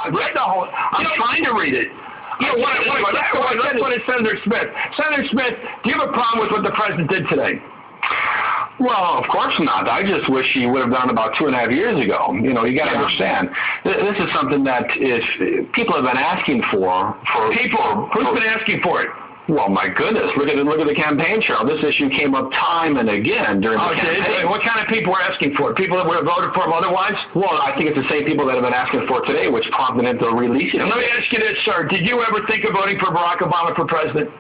I read the whole. I'm trying to read it. Let's go to Senator Smith. Senator Smith, do you have a problem with what the president did today? Well, of course not. I just wish he would have done about 2.5 years ago. You know, you got to understand. This is something that people have been asking for. Who's been asking for it? Well, my goodness, look at the campaign trail. This issue came up time and again during the campaign. What kind of people were asking for it? People that would have voted for him otherwise? Well, I think it's the same people that have been asking for it today, which prompted him to release it. And let me ask you this, sir. Did you ever think of voting for Barack Obama for president?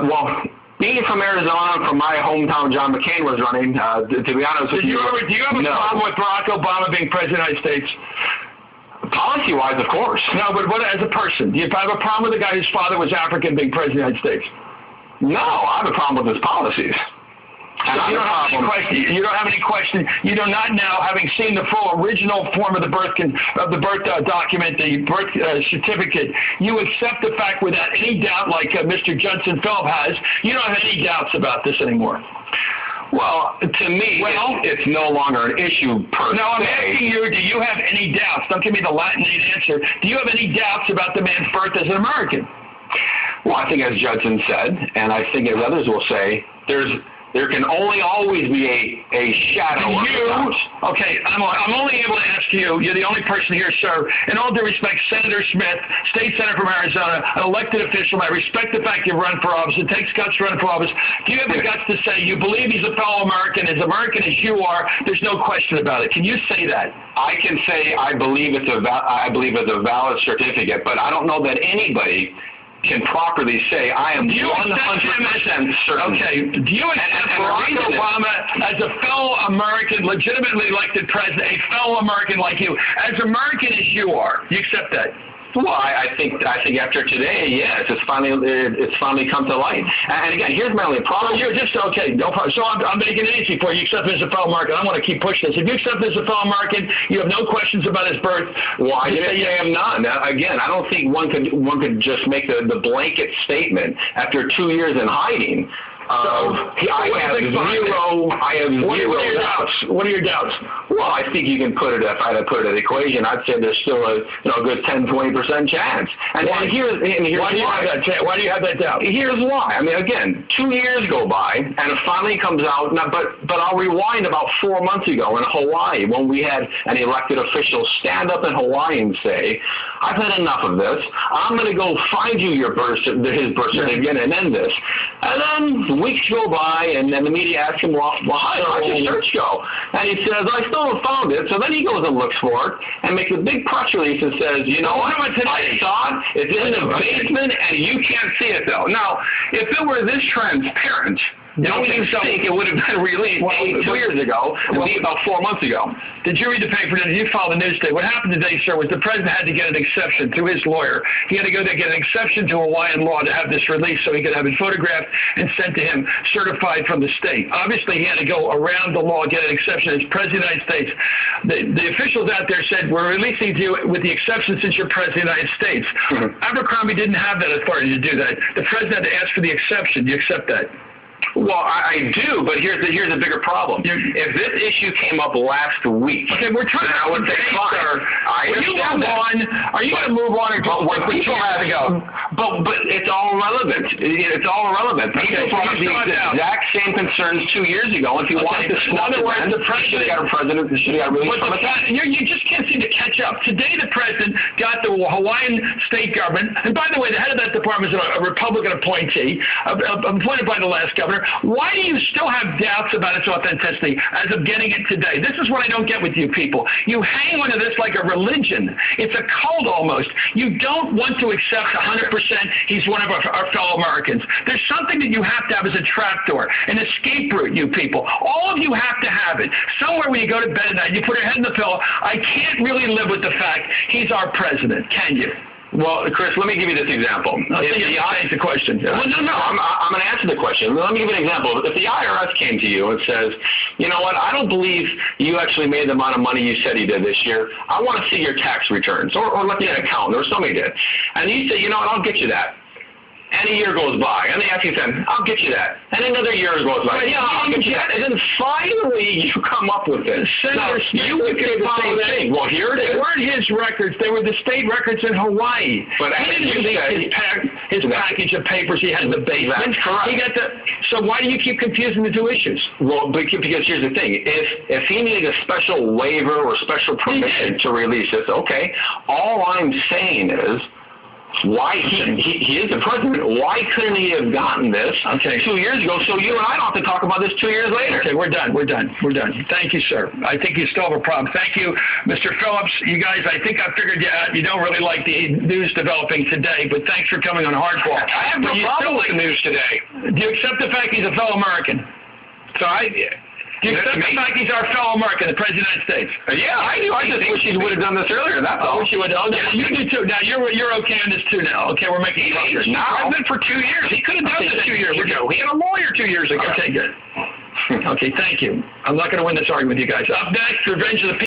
Well, being from Arizona, from my hometown, John McCain was running. To be honest with you, do you have a problem with Barack Obama being president of the United States? Policy-wise, of course. No, but what as a person? Do you have a problem with a guy whose father was African being president of the United States? No, I have a problem with his policies. And you don't have any question. You don't have any question. You do not now, having seen the full original form of the birth document, the birth certificate, you accept the fact without any doubt, like Mr. Judson Philip has. You don't have any doubts about this anymore. Well, to me, it's no longer an issue per se. No, I'm asking you, do you have any doubts? Don't give me the Latinate answer. Do you have any doubts about the man's birth as an American? Well, I think as Judson said, and I think as others will say, there can only always be a shadow of doubt. Okay, I'm only able to ask you. You're the only person here, sir. In all due respect, Senator Smith, state senator from Arizona, an elected official. I respect the fact you've run for office. It takes guts to run for office. Do you have the guts to say you believe he's a fellow American, as American as you are? There's no question about it. Can you say that? I can say I believe it's a valid certificate, but I don't know that anybody can properly say I am 100% certain. Okay. Do you accept Barack Obama as a fellow American, legitimately elected president, a fellow American like you, as American as you are? Do you accept that? Well, I think after today, yes, it's finally come to light. And again, here's my only problem. So you're just okay. No problem. So I'm making it easy for you. You accept him as a fellow American. I want to keep pushing this. If you accept him as a fellow American, you have no questions about his birth. Well, I didn't say I am none. Again, I don't think one could just make the blanket statement after 2 years in hiding. I have zero doubts. What are your doubts? Well, I think you can put it, if I had to put it in the equation, I'd say there's still a good 10-20% chance. And here's why. Why do you have that doubt? Here's why. I mean, again, 2 years go by, and it finally comes out. Now, but I'll rewind about 4 months ago in Hawaii when we had an elected official stand up in Hawaii and say, "I've had enough of this. I'm going to go find you his birth certificate and end this." And then weeks go by, and then the media asks him, well, how'd your search go? And he says, I still haven't found it. So then he goes and looks for it and makes a big press release and says, you know what, I saw it. It's in the basement, and you can't see it, though. Now, if it were this transparent, don't you think it would have been released 2 years ago and be about 4 months ago? Did you read the paper? Did you follow the news today? What happened today, sir, was the president had to get an exception through his lawyer. He had to go to get an exception to Hawaiian law to have this released so he could have it photographed and sent to him certified from the state. Obviously, he had to go around the law, get an exception as president of the United States. The officials out there said, we're releasing you with the exception since you're president of the United States. Abercrombie didn't have that authority to do that. The president had to ask for the exception. Do you accept that? Well, I do, but here's a bigger problem. If this issue came up last week, okay, we're trying to. I would say, fine. Are you going to move on or go? But people have to go. But it's all relevant. It's all relevant. People brought the exact same concerns 2 years ago. If you wanted to swap it, the president got a president. Should have got released from it. You just can't seem to catch up. Today, the president got the Hawaiian state government, and by the way, the head of that department is a Republican appointee, appointed by the last governor. Why do you still have doubts about its authenticity as of getting it today? This is what I don't get with you people. You hang onto this like a religion. It's a cult almost. You don't want to accept 100% he's one of our fellow Americans. There's something that you have to have as a trapdoor, an escape route, you people. All of you have to have it. Somewhere when you go to bed at night, you put your head in the pillow. I can't really live with the fact he's our president, can you? Well, Chris, let me give you this example. Answer the question. Well, no, I'm going to answer the question. Let me give you an example. If the IRS came to you and says, you know what, I don't believe you actually made the amount of money you said you did this year. I want to see your tax returns, or look at an accountant, or somebody did. And you say, you know what, I'll get you that. And a year goes by, and they actually said, I'll get you that. And another year goes by. Yeah, I'll get you that. And then finally you come up with this. Senator Smith, you would say the same thing. Well, here it is. They weren't his records. They were the state records in Hawaii. But he didn't release his package of papers he had in the basement. That's correct. He got so why do you keep confusing the two issues? Well, because here's the thing. If he needed a special waiver or special permission to release this, okay. All I'm saying is, why he is the president? Why couldn't he have gotten this 2 years ago? So you and I don't have to talk about this 2 years later. Okay, we're done. Thank you, sir. I think you still have a problem. Thank you, Mr. Phillips. You guys, I think I figured you don't really like the news developing today, but thanks for coming on Hardball. I have no problem with the news today. Do you accept the fact he's a fellow American? Do you accept the fact he's our fellow American, the President of the United States? Yeah, I do. I just wish he would have done this earlier. That's all. I wish he would have. You do too. Now you're okay on this too now. Okay, we're making progress. He's president for 2 years. He could have done this 2 years ago. He had a lawyer 2 years ago. Okay, good. Okay, thank you. I'm not going to win this argument with you guys. Up next, Revenge of the People.